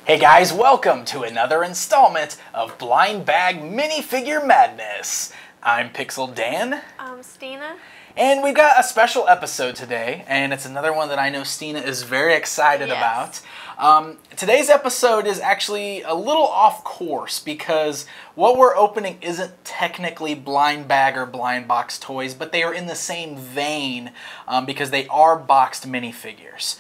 Hey guys, welcome to another installment of Blind Bag Minifigure Madness. I'm Pixel Dan. I'm Stina. And we've got a special episode today, and it's another one that I know Stina is very excited about. Today's episode is actually a little off course because what we're opening isn't technically blind bag or blind box toys, but they are in the same vein because they are boxed minifigures.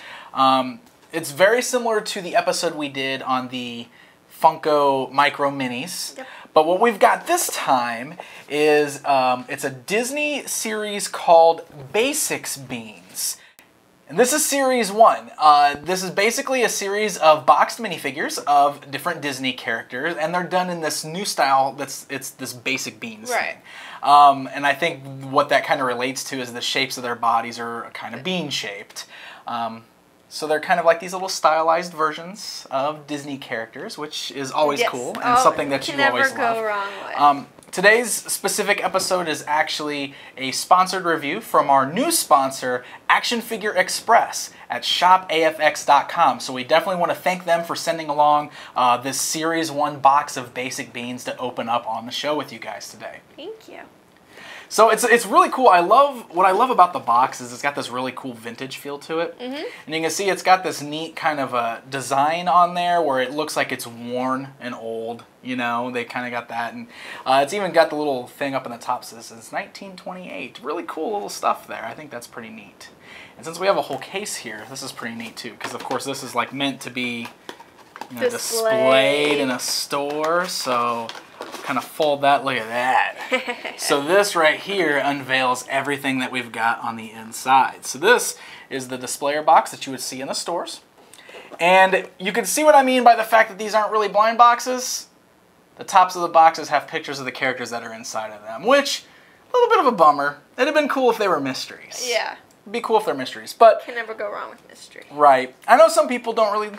It's very similar to the episode we did on the Funko Micro Minis. Yep. But what we've got this time is it's a Disney series called Basix Beanz. And this is series 1. This is basically a series of boxed minifigures of different Disney characters, and they're done in this new style it's this basic beans thing. And I think what that kind of relates to is the shapes of their bodies are kind of bean shaped. So they're kind of like these little stylized versions of Disney characters, which is always cool and something that you always love. Can never go wrong with. Today's specific episode is actually a sponsored review from our new sponsor, Action Figure Express at shopafx.com. So we definitely want to thank them for sending along this Series 1 box of Basic Beans to open up on the show with you guys today. Thank you. So it's really cool. What I love about the box is it's got this really cool vintage feel to it. And you can see it's got this neat kind of a design on there where it looks like it's worn and old. You know, they kind of got that. And it's even got the little thing up in the top that says it's 1928. Really cool little stuff there. I think that's pretty neat. And since we have a whole case here, this is pretty neat too. Because of course this is like meant to be displayed in a store. So kind of fold that, look at that. So this right here unveils everything that we've got on the inside. So this is the displayer box that you would see in the stores. And you can see what I mean by the fact that these aren't really blind boxes. The tops of the boxes have pictures of the characters that are inside of them, which, a little bit of a bummer. It'd have been cool if they were mysteries. Yeah. It'd be cool if they're mysteries, but can never go wrong with mystery. Right. I know some people don't really,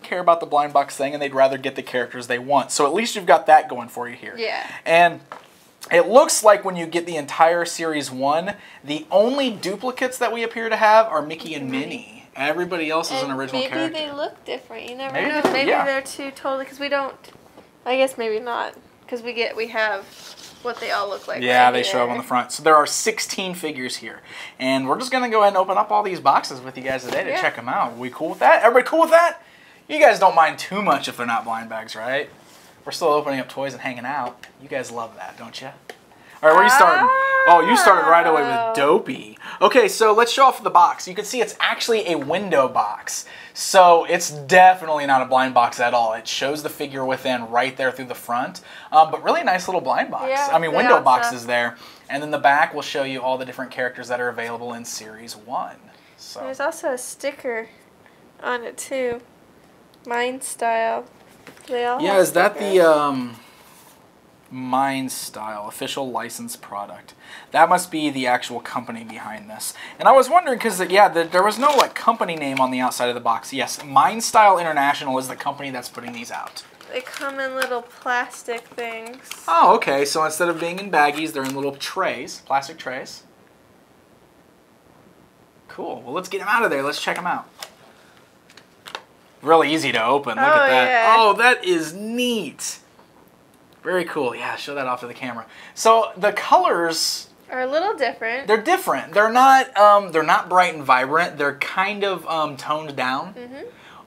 care about the blind box thing, and they'd rather get the characters they want. So at least you've got that going for you here. Yeah. And it looks like when you get the entire Series 1, the only duplicates that we appear to have are Mickey and Minnie. Everybody else is an original character. Maybe they look different. You never know. Maybe they're two totally, because we don't, I guess maybe not, because we have what they all look like. Yeah, they show up on the front. So there are 16 figures here. And we're just going to go ahead and open up all these boxes with you guys today to check them out. Are we cool with that? Everybody cool with that? You guys don't mind too much if they're not blind bags, right? We're still opening up toys and hanging out. You guys love that, don't you? All right, where are you starting? Oh, you started right away with Dopey. Okay, so let's show off the box. You can see it's actually a window box. So it's definitely not a blind box at all. It shows the figure within right there through the front. But really nice little blind box. Yeah, I mean, window boxes there. And then the back will show you all the different characters that are available in Series 1. So there's also a sticker on it too. Mine Style. They all have is that stickers. the Mine Style official licensed product? That must be the actual company behind this. And I was wondering because there was no company name on the outside of the box. Yes, Mine Style International is the company that's putting these out. They come in little plastic things. Oh, okay. So instead of being in baggies, they're in little trays, plastic trays. Cool. Well, let's get them out of there. Let's check them out. Really easy to open. Look at that. Yeah. Oh, that is neat. Very cool. Yeah, show that off to the camera. So the colors are a little different. They're different. They're not bright and vibrant. They're kind of toned down.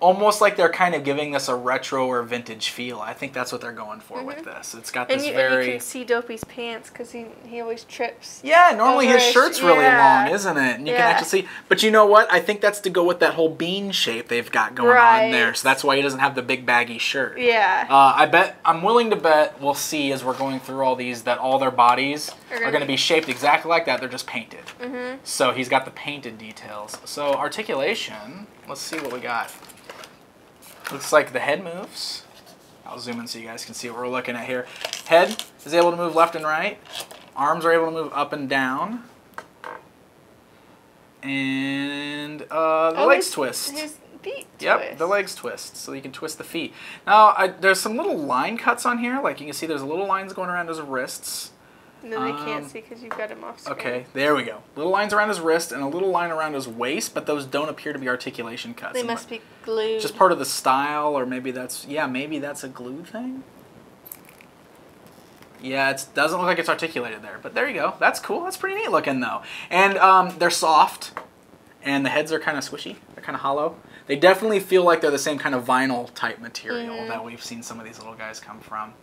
Almost like they're kind of giving this a retro or vintage feel. I think that's what they're going for with this. It's got this very... And you can see Dopey's pants because he always trips. Yeah, normally his shirt's really long, isn't it? And you can actually see... But you know what? I think that's to go with that whole bean shape they've got going on there. So that's why he doesn't have the big baggy shirt. Yeah. I'm willing to bet we'll see as we're going through all these that all their bodies are going to be shaped exactly like that. They're just painted. So he's got the painted details. So articulation, let's see what we got. Looks like the head moves. I'll zoom in so you guys can see what we're looking at here. Head is able to move left and right. Arms are able to move up and down. And the legs twist. His feet twist. The legs twist, so you can twist the feet. Now, there's some little line cuts on here. Like you can see there's little lines going around his wrists. No, they can't see because you've got him off screen. Okay, there we go. Little lines around his wrist and a little line around his waist, but those don't appear to be articulation cuts. They must be glued. Just part of the style, or maybe that's, maybe that's a glue thing? Yeah, it doesn't look like it's articulated there, but there you go. That's cool. That's pretty neat looking, though. And they're soft, and the heads are kind of squishy. They're kind of hollow. They definitely feel like they're the same kind of vinyl type material that we've seen some of these little guys come from.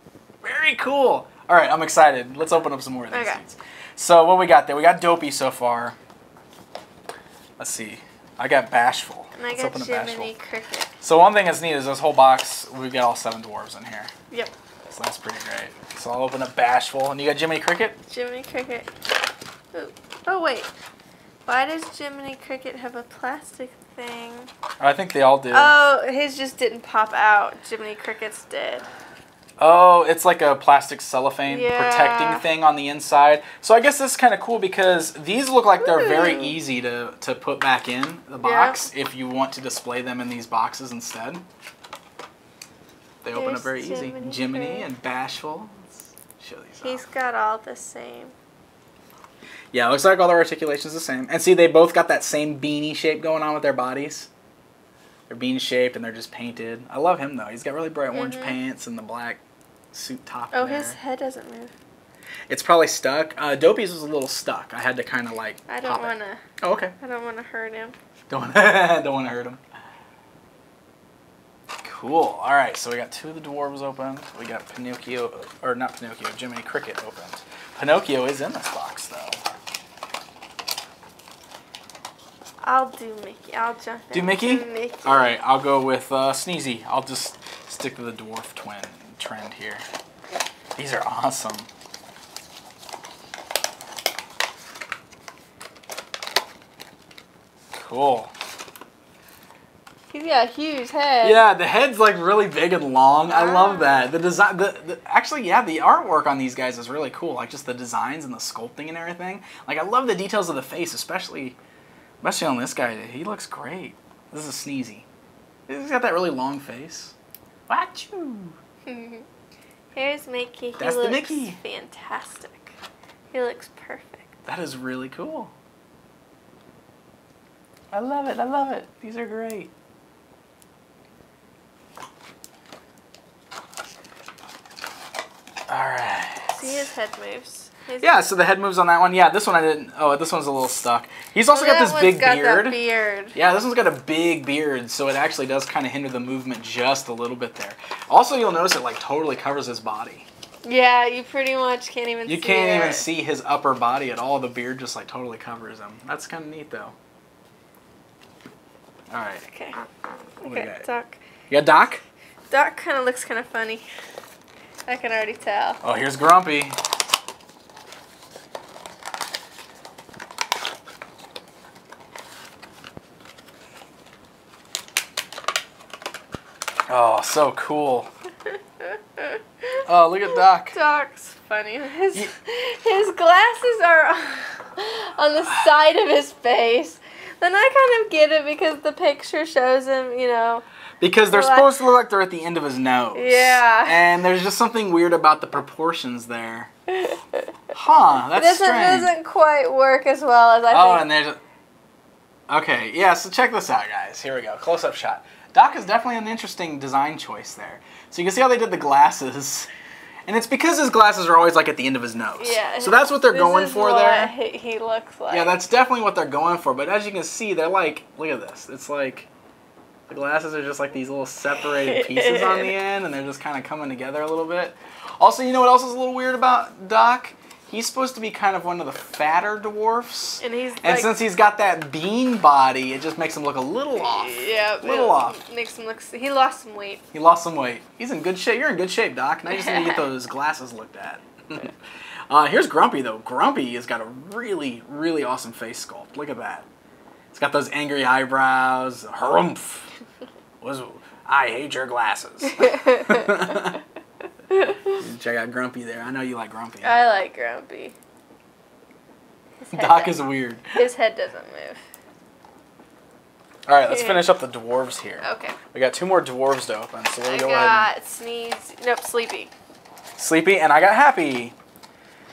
Very cool. All right, I'm excited. Let's open up some more of these seeds. So what we got there? We got Dopey so far. Let's see. I got Bashful. And I got Jiminy Cricket. So one thing that's neat is this whole box, we've got all 7 dwarves in here. Yep. So that's pretty great. So I'll open up Bashful. And you got Jiminy Cricket? Jiminy Cricket. Ooh. Oh, wait. Why does Jiminy Cricket have a plastic thing? I think they all do. Oh, his just didn't pop out. Jiminy Cricket's did. Oh, it's like a plastic cellophane protecting thing on the inside. So I guess this is kind of cool because these look like they're very easy to put back in the box if you want to display them in these boxes instead. They open up very easy. Jiminy and Bashful. Let's show these He's got all the same. Yeah, it looks like all their articulation's the same. And see, they both got that same beanie shape going on with their bodies. They're bean shaped and they're just painted. I love him though. He's got really bright orange pants and the black suit top. Oh, his head doesn't move. It's probably stuck. Dopey's was a little stuck. I had to kind of like. I don't want to. Oh, okay. I don't want to hurt him. Don't want to hurt him. Cool. All right, so we got 2 of the dwarves opened. We got Pinocchio, or not Pinocchio, Jiminy Cricket opened. Pinocchio is in this box though. I'll do Mickey. I'll jump in. Do Mickey? All right, I'll go with Sneezy. I'll just stick to the dwarf twin trend here. These are awesome. Cool. He's got a huge head. Yeah, the head's like really big and long. I love that. The design, actually, yeah, the artwork on these guys is really cool. Like just the designs and the sculpting and everything. Like I love the details of the face, especially on this guy. He looks great. This is Sneezy. He's got that really long face. Wachoo! Here's Mickey. That's the Mickey. He looks fantastic. He looks perfect. That is really cool. I love it. I love it. These are great. All right. See, his head moves. Yeah, so the head moves on that one. Yeah, this one I didn't. Oh, this one's a little stuck. He's also got this big beard. That beard. Yeah, this one's got a big beard, so it actually does kind of hinder the movement just a little bit there. Also, you'll notice it like totally covers his body. Yeah, you pretty much can't even see You can't even see his upper body at all. The beard just like totally covers him. That's kind of neat though. All right. Okay. Okay, Doc. You got Doc? Doc kind of looks kind of funny. I can already tell. Oh, here's Grumpy. Oh, so cool. Oh, look at Doc. Doc's funny. His glasses are on the side of his face. Then I kind of get it because the picture shows him, you know. Because they're supposed to look like they're at the end of his nose. Yeah. And there's just something weird about the proportions there. Huh, that's strange. It doesn't quite work as well as I think. Oh, and there's... Okay, yeah, so check this out, guys. Here we go, close-up shot. Doc is definitely an interesting design choice there. So you can see how they did the glasses. And it's because his glasses are always like at the end of his nose. Yeah. So that's what they're going for there. He looks like. Yeah, that's definitely what they're going for. But as you can see, they're like, look at this. It's like the glasses are just like these little separated pieces on the end, and they're just kind of coming together a little bit. Also, you know what else is a little weird about Doc? He's supposed to be kind of one of the fatter dwarfs. And since he's got that bean body, it just makes him look a little off. Yeah, a little off. Makes him look. He lost some weight. He lost some weight. He's in good shape. You're in good shape, Doc. Now you just need to get those glasses looked at. Here's Grumpy, though. Grumpy has got a really, really awesome face sculpt. Look at that. It's got those angry eyebrows. Harumph. I hate your glasses. Check out Grumpy there. I know you like Grumpy. I like Grumpy. Doc is weird. His head doesn't move. All right, let's finish up the dwarves here. Okay. We got 2 more dwarves to open, so we'll go ahead. I got Sneeze. Nope, Sleepy. Sleepy, and I got Happy.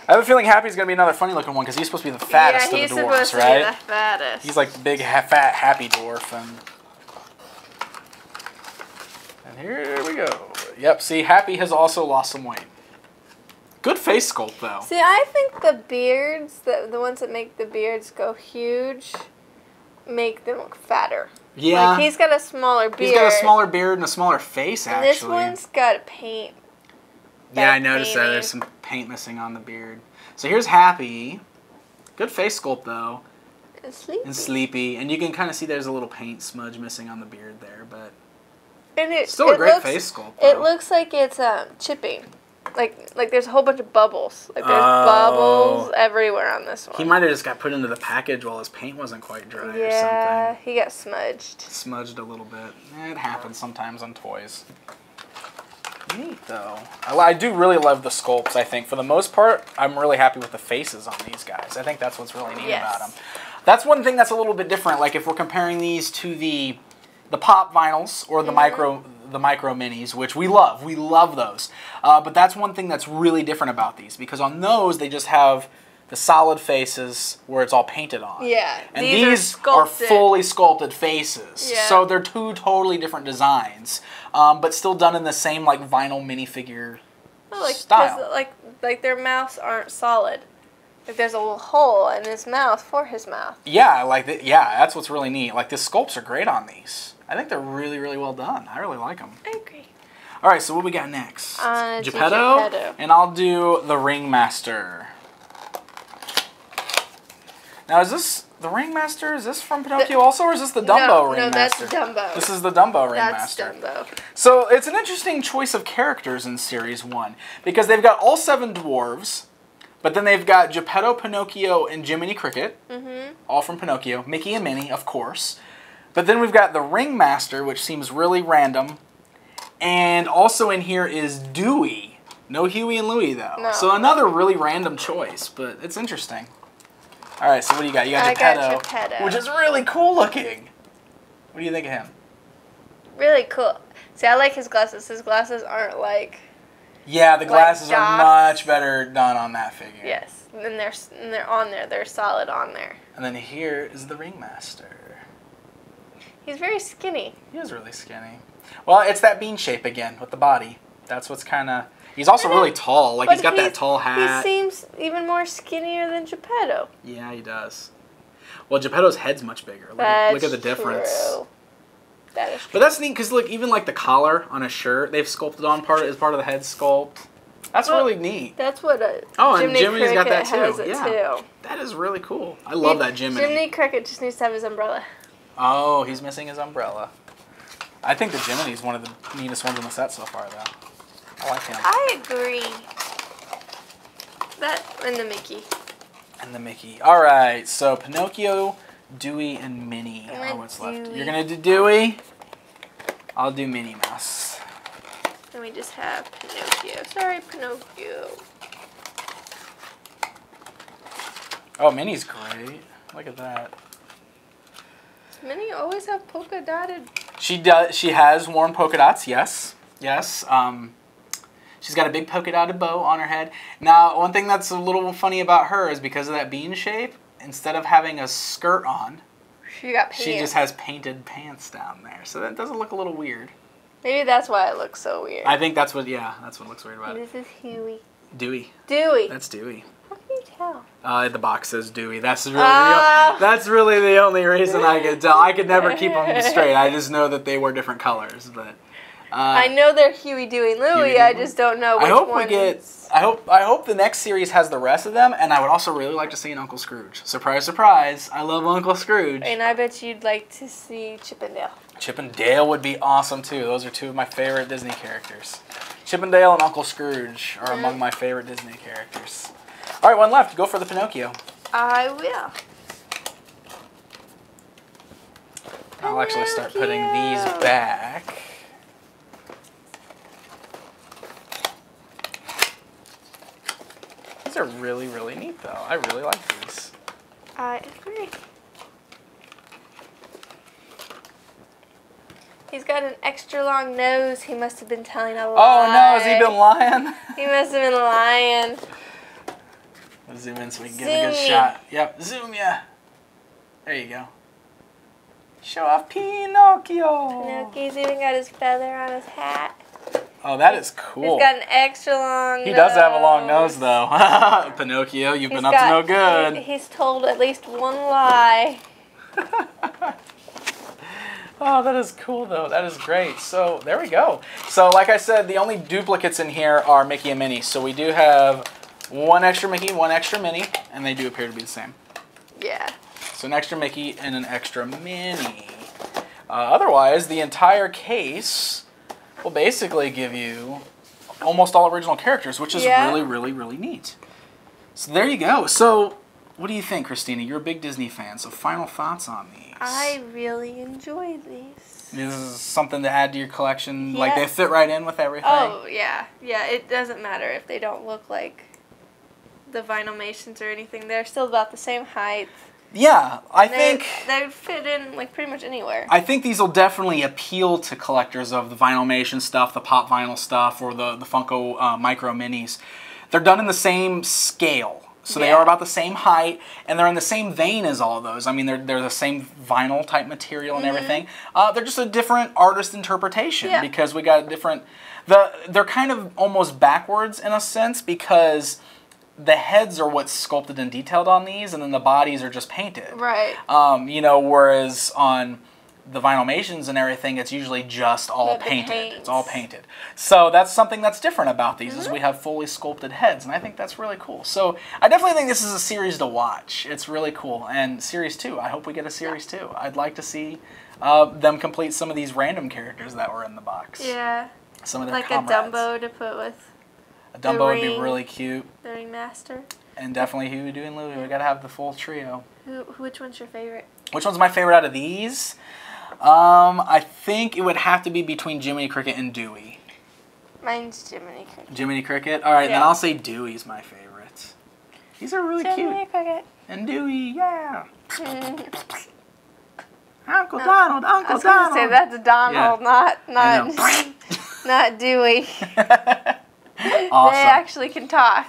I have a feeling Happy's going to be another funny looking one because he's supposed to be the fattest of the dwarves, supposed to right? be the fattest. He's like the big, fat, happy dwarf. And here we go. Yep, see, Happy has also lost some weight. Good face sculpt, though. See, I think the beards, the ones that make the beards go huge, make them look fatter. Yeah. Like, he's got a smaller beard. He's got a smaller beard and a smaller face, actually. And this one's got paint. Yeah, I noticed that. There's some paint missing on the beard. So here's Happy. Good face sculpt, though. And sleepy. And you can kind of see there's a little paint smudge missing on the beard there, but and still a great face sculpt, though. It looks like it's chipping. Like there's a whole bunch of bubbles. Like there's bubbles everywhere on this one. He might have just got put into the package while his paint wasn't quite dry or something. Yeah, he got smudged. Smudged a little bit. It happens sometimes on toys. Neat, though. I do really love the sculpts, I think. For the most part, I'm really happy with the faces on these guys. I think that's what's really neat about them. That's one thing that's a little bit different. Like if we're comparing these to the pop vinyls or the micro minis, which we love. We love those. But that's one thing that's really different about these, because on those they just have the solid faces where it's all painted on. Yeah. And these are fully sculpted faces. Yeah. So they're two totally different designs, but still done in the same like vinyl minifigure style. Like their mouths aren't solid. Like there's a little hole in his mouth for his mouth. Yeah, that's what's really neat. Like the sculpts are great on these. I think they're really, really well done. I really like them. I agree. All right, so what we got next? Geppetto. And I'll do the Ringmaster. Now, is this the Ringmaster? Is this from Pinocchio also, or is this the Dumbo Ringmaster? No, that's Dumbo. This is the Dumbo Ringmaster. That's Dumbo. So it's an interesting choice of characters in Series 1, because they've got all 7 dwarves, but then they've got Geppetto, Pinocchio, and Jiminy Cricket, all from Pinocchio. Mickey and Minnie, of course. But then we've got the Ringmaster, which seems really random. And also in here is Dewey. No Huey and Louie, though. No. So another really random choice, but it's interesting. All right, so what do you got? You got Geppetto, I got Geppetto, which is really cool looking. What do you think of him? Really cool. See, I like his glasses. His glasses aren't like... Yeah, the glasses are much better done on that figure. Yes, and they're on there. They're solid on there. And then here is the Ringmaster. He's very skinny. He is really skinny. Well, it's that bean shape again with the body. That's what's kind of... He's also really tall. Like, he's got that tall hat. He seems even more skinnier than Geppetto. Yeah, he does. Well, Geppetto's head's much bigger. Look at the difference. True. That is true. But that's neat because, look, even like the collar on a shirt, they've sculpted on as part of the head sculpt. That's really neat. That's what and Jiminy's got that too. Has it too. That is really cool. I love that Jiminy. Jiminy Cricket just needs to have his umbrella. Oh, he's missing his umbrella. I think the Jiminy's one of the neatest ones on the set so far, though. I like him. I agree. That and the Mickey. And the Mickey. All right, so Pinocchio, Dewey, and Minnie are what's left. You're going to do Dewey? I'll do Minnie Mouse. And we just have Pinocchio. Sorry, Pinocchio. Oh, Minnie's great. Look at that. Does Minnie always have polka dotted? She does. She has worn polka dots. Yes. Yes. She's got a big polka dotted bow on her head. Now, one thing that's a little funny about her is because of that bean shape, instead of having a skirt on, she just has painted pants down there. So that doesn't look a little weird. Maybe that's why it looks so weird. I think that's what looks weird about it. This is Huey. Dewey. Dewey. That's Dewey. How can you tell? The box says Dewey. That's really the only reason I could tell. I could never keep them straight. I just know that they were different colors, but. I know they're Huey, Dewey, and Louie. I just don't know which one. I hope the next series has the rest of them, and I would also really like to see an Uncle Scrooge. Surprise, surprise! I love Uncle Scrooge. And I bet you'd like to see Chip and Dale. Chip and Dale would be awesome too. Those are 2 of my favorite Disney characters. Chip and Dale and Uncle Scrooge are among my favorite Disney characters. All right, one left. Go for the Pinocchio. I will. I'll actually start putting these back. These are really, really neat, though. I really like these. I agree. He's got an extra long nose. He must have been telling a lie. Oh, no. Has he been lying? He must have been lying. Zoom in so we can get a good shot. Yep, zoom ya. There you go. Show off Pinocchio. Pinocchio's even got his feather on his hat. Oh, that is cool. He's got an extra long nose. He does have a long nose, though. Pinocchio, you've been up to no good. He's told at least one lie. Oh, that is cool, though. That is great. So, there we go. So, like I said, the only duplicates in here are Mickey and Minnie. So, we do have one extra Mickey, one extra Minnie, and they do appear to be the same. Yeah. So, an extra Mickey and an extra Minnie. Otherwise, the entire case will basically give you almost all original characters, which is really, really, really neat. So there you go. So what do you think, Christina? You're a big Disney fan, so final thoughts on these. I really enjoy these. This is something to add to your collection? Yeah. Like they fit right in with everything? Oh, yeah. Yeah, it doesn't matter if they don't look like the Vinylmations or anything. They're still about the same height. Yeah, I think they fit in like pretty much anywhere. I think these will definitely appeal to collectors of the Vinylmation stuff, the pop vinyl stuff, or the Funko Micro Minis. They're done in the same scale, so they are about the same height, and they're in the same vein as all of those. I mean, they're the same vinyl type material and everything. They're just a different artist interpretation because we got a different. They're kind of almost backwards in a sense because the heads are what's sculpted and detailed on these, and then the bodies are just painted. Right. You know, whereas on the Vinylmations and everything, it's usually just all painted. It's all painted. So that's something that's different about these, is we have fully sculpted heads, and I think that's really cool. So I definitely think this is a series to watch. It's really cool. And Series 2, I hope we get a Series 2. I'd like to see them complete some of these random characters that were in the box. Yeah. Some of their like comrades. a Dumbo to put with a Dumbo would be really cute. The Ringmaster. And definitely Huey, Dewey, and Louie. We gotta have the full trio. Which one's your favorite? Which one's my favorite out of these? I think it would have to be between Jiminy Cricket and Dewey. Mine's Jiminy Cricket. Jiminy Cricket? Alright, then I'll say Dewey's my favorite. These are really cute. Jiminy Cricket. And Dewey, yeah. Uncle Donald, Uncle Donald. I was gonna say that's Donald, not Dewey. Awesome. They actually can talk.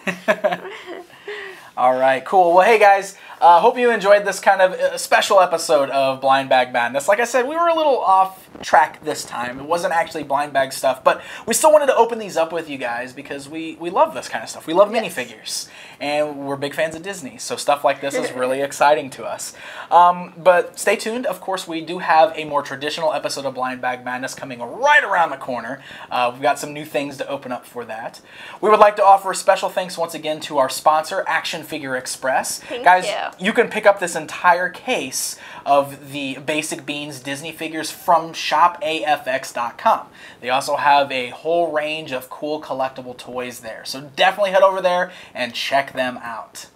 All right, cool. Well, hey guys, hope you enjoyed this kind of special episode of Blind Bag Madness. Like I said, we were a little off track this time. It wasn't actually blind bag stuff, but we still wanted to open these up with you guys because we love this kind of stuff. We love minifigures, and we're big fans of Disney, so stuff like this is really exciting to us. But stay tuned. Of course, we do have a more traditional episode of Blind Bag Madness coming right around the corner. We've got some new things to open up for that. We would like to offer a special thanks once again to our sponsor, Action Figure Express. Guys, you can pick up this entire case of the Basix Beanz Disney figures from shopafx.com. They also have a whole range of cool collectible toys there, so definitely head over there and check them out.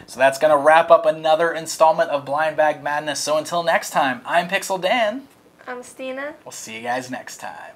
So that's going to wrap up another installment of Blind Bag Madness. So until next time, I'm Pixel Dan. I'm Stina. We'll see you guys next time.